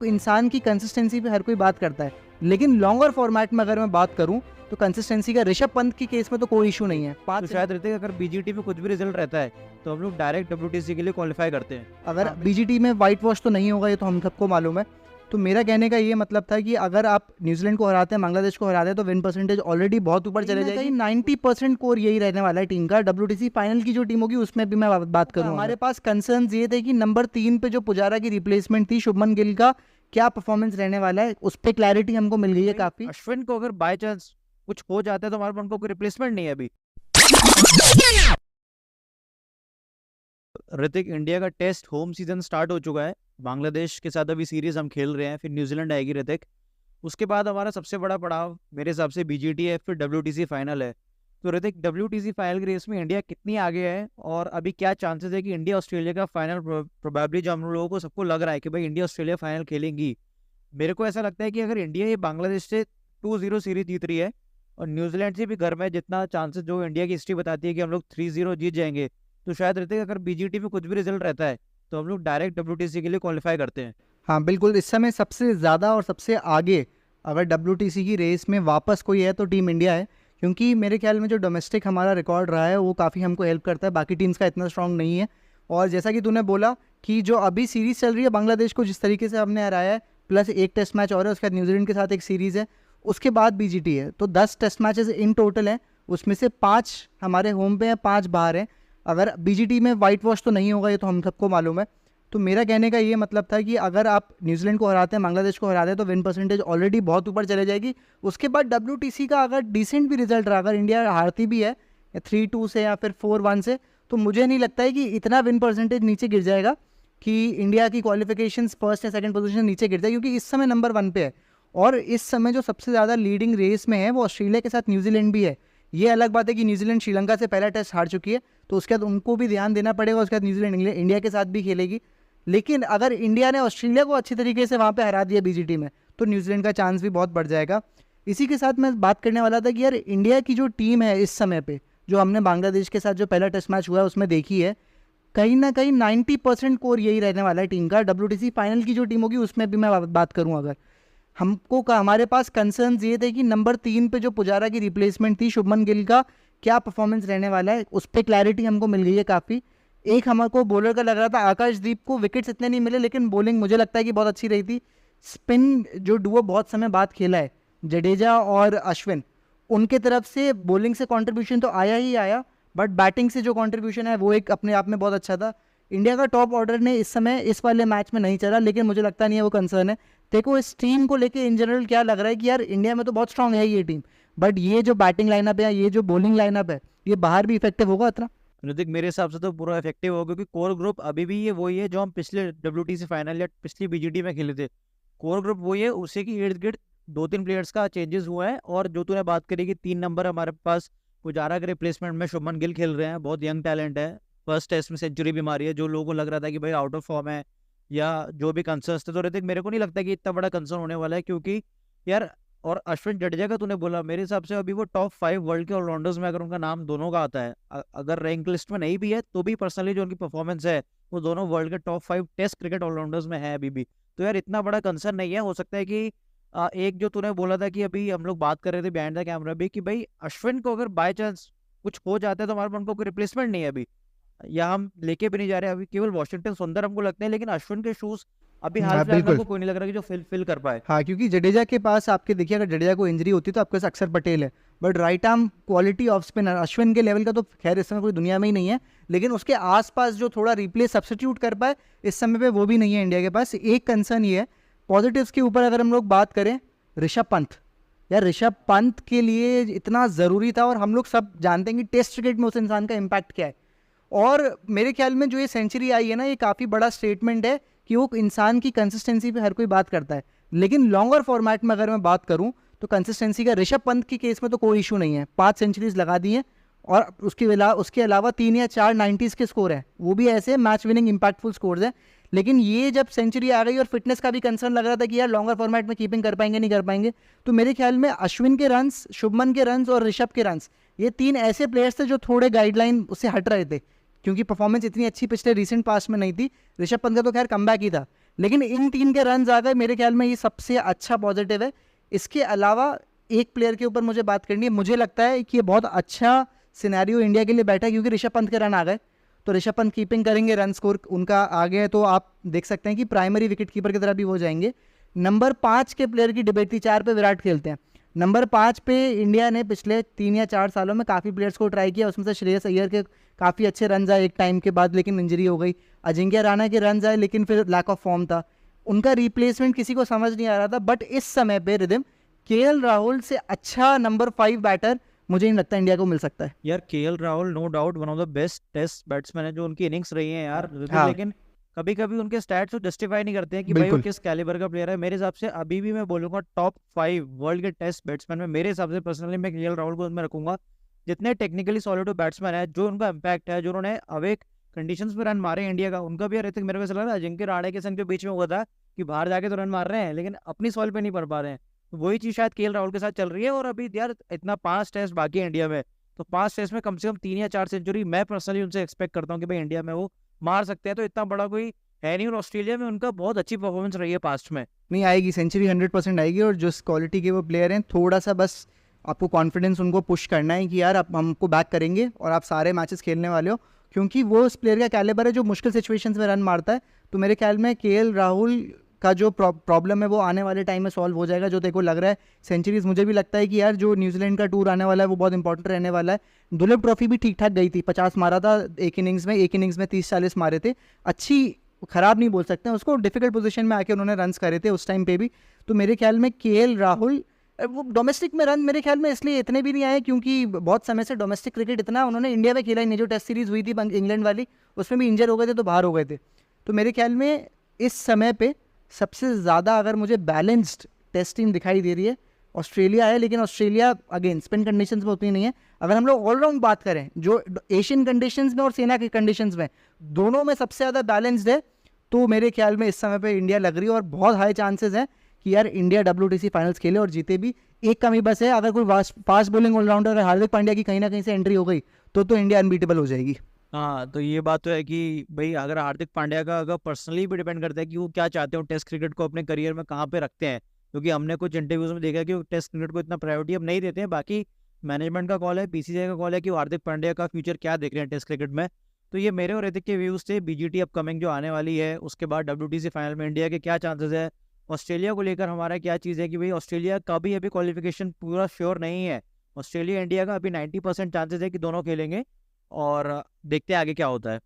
इंसान की कंसिस्टेंसी पे हर कोई बात करता है, लेकिन लॉन्गर फॉर्मेट में अगर मैं बात करूं तो कंसिस्टेंसी का ऋषभ पंत की केस में तो कोई इशू नहीं है। तो शायद रहते अगर बीजीटी में कुछ भी रिजल्ट रहता है तो हम लोग डायरेक्ट डब्ल्यूटीसी के लिए क्वालिफाई करते हैं। अगर बीजीटी में वाइट वॉश तो नहीं होगा, ये तो हम सबको मालूम है। तो मेरा कहने का ये मतलब था कि अगर आप न्यूजीलैंड को हराते हैं, बांग्लादेश को हराते हैं, तो विन परसेंटेज ऑलरेडी बहुत ऊपर चले जाएगी। 90% कोर यही रहने वाला है टीम का। डब्ल्यूटीसी फाइनल की जो टीम होगी उसमें भी मैं बात करूँ, हमारे पास कंसर्न ये थे कि नंबर 3 पे जो पुजारा की रिप्लेसमेंट थी शुभमन गिल का क्या परफॉर्मेंस रहने वाला है, उस पर क्लैरिटी हमको मिल गई है काफी। अश्विन को अगर बाय चांस कुछ हो जाता है तो हमारे पास उनको कोई रिप्लेसमेंट नहीं है अभी। ऋतिक, इंडिया का टेस्ट होम सीजन स्टार्ट हो चुका है, बांग्लादेश के साथ अभी सीरीज हम खेल रहे हैं, फिर न्यूजीलैंड आएगी ऋतिक। उसके बाद हमारा सबसे बड़ा पड़ाव मेरे हिसाब से बीजीटी है, फिर डब्ल्यूटीसी फाइनल है। तो ऋतिक, डब्ल्यूटीसी फाइनल की रेस में इंडिया कितनी आगे है और अभी क्या चांसेस है कि इंडिया ऑस्ट्रेलिया का फाइनल, प्रोबेबली जो हम लोगों को सबको लग रहा है कि भाई इंडिया ऑस्ट्रेलिया फाइनल खेलेंगी। मेरे को ऐसा लगता है कि अगर इंडिया ये बांग्लादेश से 2-0 सीरीज जीत रही है और न्यूजीलैंड से भी घर में जितना चांसेस जो इंडिया की हिस्ट्री बताती है कि हम लोग 3-0 जीत जाएंगे, तो शायद रहते अगर बीजीटी में कुछ भी रिजल्ट रहता है तो हम लोग डायरेक्ट डब्ल्यूटीसी के लिए क्वालिफाई करते हैं। हाँ बिल्कुल, इस समय सबसे ज़्यादा और सबसे आगे अगर डब्ल्यूटीसी की रेस में वापस कोई है तो टीम इंडिया है, क्योंकि मेरे ख्याल में जो डोमेस्टिक हमारा रिकॉर्ड रहा है वो काफ़ी हमको हेल्प करता है, बाकी टीम्स का इतना स्ट्रांग नहीं है। और जैसा कि तूने बोला कि जो अभी सीरीज़ चल रही है बांग्लादेश को जिस तरीके से हमने हराया है, प्लस एक टेस्ट मैच और है, उसके बाद न्यूजीलैंड के साथ एक सीरीज़ है, उसके बाद बीजीटी है, तो 10 टेस्ट मैचेस इन टोटल हैं, उसमें से 5 हमारे होम पे हैं, 5 बाहर हैं। अगर बीजीटी में वाइट वॉश तो नहीं होगा, ये तो हम सबको मालूम है। तो मेरा कहने का ये मतलब था कि अगर आप न्यूजीलैंड को हराते हैं, बांग्लादेश को हराते हैं, तो विन परसेंटेज ऑलरेडी बहुत ऊपर चले जाएगी। उसके बाद डब्ल्यूटीसी का अगर डिसेंट भी रिजल्ट रहा, अगर इंडिया हारती भी है 3-2 से या फिर 4-1 से, तो मुझे नहीं लगता है कि इतना विन परसेंटेज नीचे गिर जाएगा कि इंडिया की क्वालिफिकेशन फर्स्ट या सेकंड पोजीशन नीचे गिर जाए, क्योंकि इस समय नंबर 1 पे है। और इस समय जो सबसे ज़्यादा लीडिंग रेस में है वो ऑस्ट्रेलिया के साथ न्यूजीलैंड भी है। ये अलग बात है कि न्यूजीलैंड श्रीलंका से पहला टेस्ट हार चुकी है, तो उसके बाद उनको भी ध्यान देना पड़ेगा। उसके बाद न्यूजीलैंड इंडिया के साथ भी खेलेगी, लेकिन अगर इंडिया ने ऑस्ट्रेलिया को अच्छी तरीके से वहाँ पे हरा दिया बीजीटी में, तो न्यूजीलैंड का चांस भी बहुत बढ़ जाएगा। इसी के साथ मैं बात करने वाला था कि यार इंडिया की जो टीम है इस समय पे, जो हमने बांग्लादेश के साथ जो पहला टेस्ट मैच हुआ है उसमें देखी है, कहीं ना कहीं 90% कोर यही रहने वाला है टीम का। डब्ल्यूटीसी फाइनल की जो टीम होगी उसमें भी मैं बात करूँ, अगर हमारे पास कंसर्न ये थे कि नंबर 3 पे जो पुजारा की रिप्लेसमेंट थी शुभमन गिल का क्या परफॉर्मेंस रहने वाला है, उस पर क्लैरिटी हमको मिल गई है काफ़ी। एक हमको बॉलर का लग रहा था आकाशदीप को विकेट्स इतने नहीं मिले, लेकिन बॉलिंग मुझे लगता है कि बहुत अच्छी रही थी। स्पिन जो डुओ बहुत समय बाद खेला है, जडेजा और अश्विन, उनके तरफ से बॉलिंग से कंट्रीब्यूशन तो आया ही आया, बट बैटिंग से जो कंट्रीब्यूशन है वो एक अपने आप में बहुत अच्छा था। इंडिया का टॉप ऑर्डर ने इस समय इस वाले मैच में नहीं चला, लेकिन मुझे लगता नहीं है वो कंसर्न है। देखो इस टीम को लेके इन जनरल क्या लग रहा है कि यार इंडिया में तो बहुत स्ट्रांग है ये टीम, बट ये जो बैटिंग लाइनअप है, ये जो बॉलिंग लाइनअप है, ये बाहर भी इफेक्टिव होगा इतना। ऋतिक, मेरे हिसाब से तो पूरा इफेक्टिव होगा, क्योंकि कोर ग्रुप अभी भी ये वही है जो हम पिछले डब्ल्यूटीसी फाइनल या पिछली बीजीटी में खेले थे। कोर ग्रुप वही है, उसी की इर्द गिर्द 2-3 प्लेयर्स का चेंजेस हुआ है। और जो तूने बात करी कि 3 नंबर हमारे पास पुजारा के रिप्लेसमेंट में शुभमन गिल खेल रहे हैं, बहुत यंग टैलेंट है, फर्स्ट टेस्ट में सेंचुरी भी मारी है, जो लोगों को लग रहा था कि भाई आउट ऑफ फॉर्म है या जो भी कंसर्न थे। तो ऋतिक, मेरे को नहीं लगता कि इतना बड़ा कंसर्न होने वाला है, क्योंकि यार, और अश्विन जडेजा का तूने बोला, मेरे हिसाब से अभी वो टॉप 5 वर्ल्ड के ऑलराउंडर्स में अगर उनका नाम दोनों का आता है, अगर रैंक लिस्ट में नहीं भी है तो भी पर्सनली जो उनकी परफॉर्मेंस है वो दोनों वर्ल्ड के टॉप 5 टेस्ट क्रिकेट ऑलराउंडर्स में है अभी भी। तो यार इतना बड़ा कंसर्न नहीं है। हो सकता है कि एक जो तूने बोला था कि अभी हम लोग बात कर रहे थे बिहाइंड द कैमरा भी, कि भाई अश्विन को अगर बाय चांस कुछ हो जाता है तो हमारे पास उनको कोई रिप्लेसमेंट नहीं है अभी, या हम लेके भी नहीं जा रहे अभी, केवल वॉशिंगटन सुंदर हमको लगते हैं, लेकिन अश्विन के शूज अभी हाल फिलहाल में हमको कोई नहीं लग रहा कि जो फिल कर पाए। हाँ, क्योंकि जडेजा के पास आपके देखिए, अगर जडेजा को इंजरी होती तो आपके पास अक्षर पटेल है, but right arm quality off spinner Ashwin के लेवल का तो खैर इस समय कोई दुनिया में ही नहीं है, लेकिन उसके आसपास जो थोड़ा रिप्लेस सब्स्टिट्यूट कर पाए इस समय पे वो भी नहीं है इंडिया के पास। एक कंसर्न ये है। पॉजिटिव्स के ऊपर अगर हम लोग बात करें, ऋषभ पंत, यार ऋषभ पंत के लिए इतना ज़रूरी था, और हम लोग सब जानते हैं कि टेस्ट क्रिकेट में उस इंसान का इम्पैक्ट क्या है। और मेरे ख्याल में जो ये सेंचुरी आई है ना, ये काफ़ी बड़ा स्टेटमेंट है कि वो इंसान की कंसिस्टेंसी पे हर कोई बात करता है, लेकिन लॉन्गर फॉर्मेट में अगर मैं बात करूं तो कंसिस्टेंसी का ऋषभ पंत की केस में तो कोई इशू नहीं है। 5 सेंचुरीज लगा दी हैं, और उसके अलावा 3 या 4 90s के स्कोर हैं, वो भी ऐसे मैच विनिंग इंपैक्टफुल स्कोर्स हैं। लेकिन ये जब सेंचुरी आ गई और फिटनेस का भी कंसर्न लग रहा था कि यार लॉन्गर फॉर्मेट में कीपिंग कर पाएंगे नहीं कर पाएंगे, तो मेरे ख्याल में अश्विन के रन्स, शुभमन के रन्स और ऋषभ के रन्स, ये 3 ऐसे प्लेयर्स थे जो थोड़े गाइडलाइन उससे हट रहे थे, क्योंकि परफॉर्मेंस इतनी अच्छी पिछले रिसेंट पास्ट में नहीं थी। ऋषभ पंत का तो खैर कमबैक ही था, लेकिन इन 3 के रन आ गए, मेरे ख्याल में ये सबसे अच्छा पॉजिटिव है। इसके अलावा एक प्लेयर के ऊपर मुझे बात करनी है, मुझे लगता है कि ये बहुत अच्छा सिनेरियो इंडिया के लिए बैठा है, क्योंकि ऋषभ पंत के रन आ गए, तो ऋषभ पंत कीपिंग करेंगे, रन स्कोर उनका आ गया है, तो आप देख सकते हैं कि प्राइमरी विकेट कीपर की तरह भी हो जाएंगे। नंबर 5 के प्लेयर की डिबेट थी, 4 पे विराट खेलते हैं। नंबर 5 पे इंडिया ने पिछले 3 या 4 सालों में काफ़ी प्लेयर्स को ट्राई किया, उसमें से श्रेयस अय्यर के काफ़ी अच्छे रन आए एक टाइम के बाद, लेकिन इंजरी हो गई। अजिंक्य राणा के रन आए, लेकिन फिर लैक ऑफ फॉर्म था, उनका रिप्लेसमेंट किसी को समझ नहीं आ रहा था। बट इस समय पे रिदम केएल राहुल से अच्छा नंबर 5 बैटर मुझे नहीं लगता इंडिया को मिल सकता है। यार KL Rahul no doubt one of the best test batsman है, जो उनकी इनिंग्स रही है यार ऋतु, हाँ। लेकिन कभी कभी उनके स्टैट्स जस्टिफाई नहीं करते हैं कि भाई वो बिल्कुल। किस कैलिबर का प्लेयर है। मेरे हिसाब से अभी भी मैं बोलूंगा टॉप 5 वर्ल्ड के टेस्ट बैट्समैन में, मेरे हिसाब से पर्सनली मैं केएल राहुल को उसमें रखूंगा। जितने टेक्निकली सॉलिड बैट्समैन है, जो उनका इम्पैक्ट है, जो उन्होंने अवे कंडीशंस में रन मारे इंडिया का, उनका भी ऋतिक मेरे को ऐसा लग रहा है अजिंक्य राणे के संग जो बीच में हुआ था कि बाहर जाके तो रन मार रहे हैं लेकिन अपनी सॉइल पे नहीं पढ़ पा रहे हैं, तो वही चीज शायद केएल राहुल के साथ चल रही है। और अभी यार इतना 5 टेस्ट बाकी है इंडिया में, तो 5 टेस्ट में कम से कम 3 या 4 सेंचुरी मैं पर्सनली उनसे एक्सपेक्ट करता हूँ कि भाई इंडिया में वो मार सकते हैं। तो इतना बड़ा कोई है नहीं, और ऑस्ट्रेलिया में उनका बहुत अच्छी परफॉर्मेंस रही है पास्ट में। नहीं आएगी सेंचुरी, 100% आएगी। और जिस क्वालिटी के वो प्लेयर हैं, थोड़ा सा बस आपको कॉन्फिडेंस उनको पुश करना है कि यार आप हमको बैक करेंगे और आप सारे मैचेस खेलने वाले हो, क्योंकि वो उस प्लेयर का कैलिबर है जो मुश्किल सिचुएशंस में रन मारता है। तो मेरे ख्याल में केएल राहुल का जो प्रॉब्लम है वो आने वाले टाइम में सॉल्व हो जाएगा, जो तेरे को लग रहा है सेंचुरीज। मुझे भी लगता है कि यार जो न्यूजीलैंड का टूर आने वाला है वो बहुत इंपॉर्टेंट रहने वाला है। दुलीप ट्रॉफी भी ठीक ठाक गई थी, 50 मारा था एक इनिंग्स में 30-40 मारे थे, अच्छी, खराब नहीं बोल सकते हैं उसको, डिफिकल्ट पोजीशन में आके उन्होंने रन्स करे थे उस टाइम पे भी। तो मेरे ख्याल में केएल राहुल, वो डोमेस्टिक में रन मेरे ख्याल में इसलिए इतने भी नहीं आए क्योंकि बहुत समय से डोमेस्टिक क्रिकेट इतना उन्होंने इंडिया में खेला ही नहीं। जो टेस्ट सीरीज हुई थी इंग्लैंड वाली, उसमें भी इंजर हो गए थे तो बाहर हो गए थे। तो मेरे ख्याल में इस समय पे सबसे ज़्यादा अगर मुझे बैलेंस्ड टेस्ट टीम दिखाई दे रही है, ऑस्ट्रेलिया है। लेकिन ऑस्ट्रेलिया अगेन स्पिन कंडीशंस में उतनी नहीं है। अगर हम लोग ऑलराउंड बात करें, जो एशियन कंडीशंस में और सेना के कंडीशंस में, दोनों में सबसे ज़्यादा बैलेंस्ड है, तो मेरे ख्याल में इस समय पे इंडिया लग रही है। और बहुत हाई चांसेस हैं कि यार इंडिया WTC फाइनल्स खेले और जीते भी। एक कमी बस है, अगर कोई फास्ट बॉलिंग ऑलराउंडर है हार्दिक पांड्या की कहीं ना कहीं से एंट्री हो गई तो इंडिया अनबीटेबल हो जाएगी। हाँ, तो ये बात तो है कि भाई अगर हार्दिक पांड्या का अगर पर्सनली भी डिपेंड करता है कि वो क्या चाहते हो टेस्ट क्रिकेट को अपने करियर में कहाँ पे रखते हैं, क्योंकि हमने कुछ इंटरव्यूज में देखा है कि वो टेस्ट क्रिकेट को इतना प्रायोरिटी अब नहीं देते हैं। बाकी मैनेजमेंट का कॉल है, बीसीसीआई का कॉल है कि वो हार्दिक पांड्या का फ्यूचर क्या देख रहे हैं टेस्ट क्रिकेट में। तो ये मेरे और ऋतिक के व्यूज थे। बीजीटी अपकमिंग जो आने वाली है, उसके बाद WTC फाइनल में इंडिया के क्या चांसेस है, ऑस्ट्रेलिया को लेकर हमारा क्या चीज़ है कि भाई ऑस्ट्रेलिया का भी अभी क्वालिफिकेशन पूरा श्योर नहीं है। ऑस्ट्रेलिया इंडिया का अभी 90% चांसेस है कि दोनों खेलेंगे, और देखते हैं आगे क्या होता है।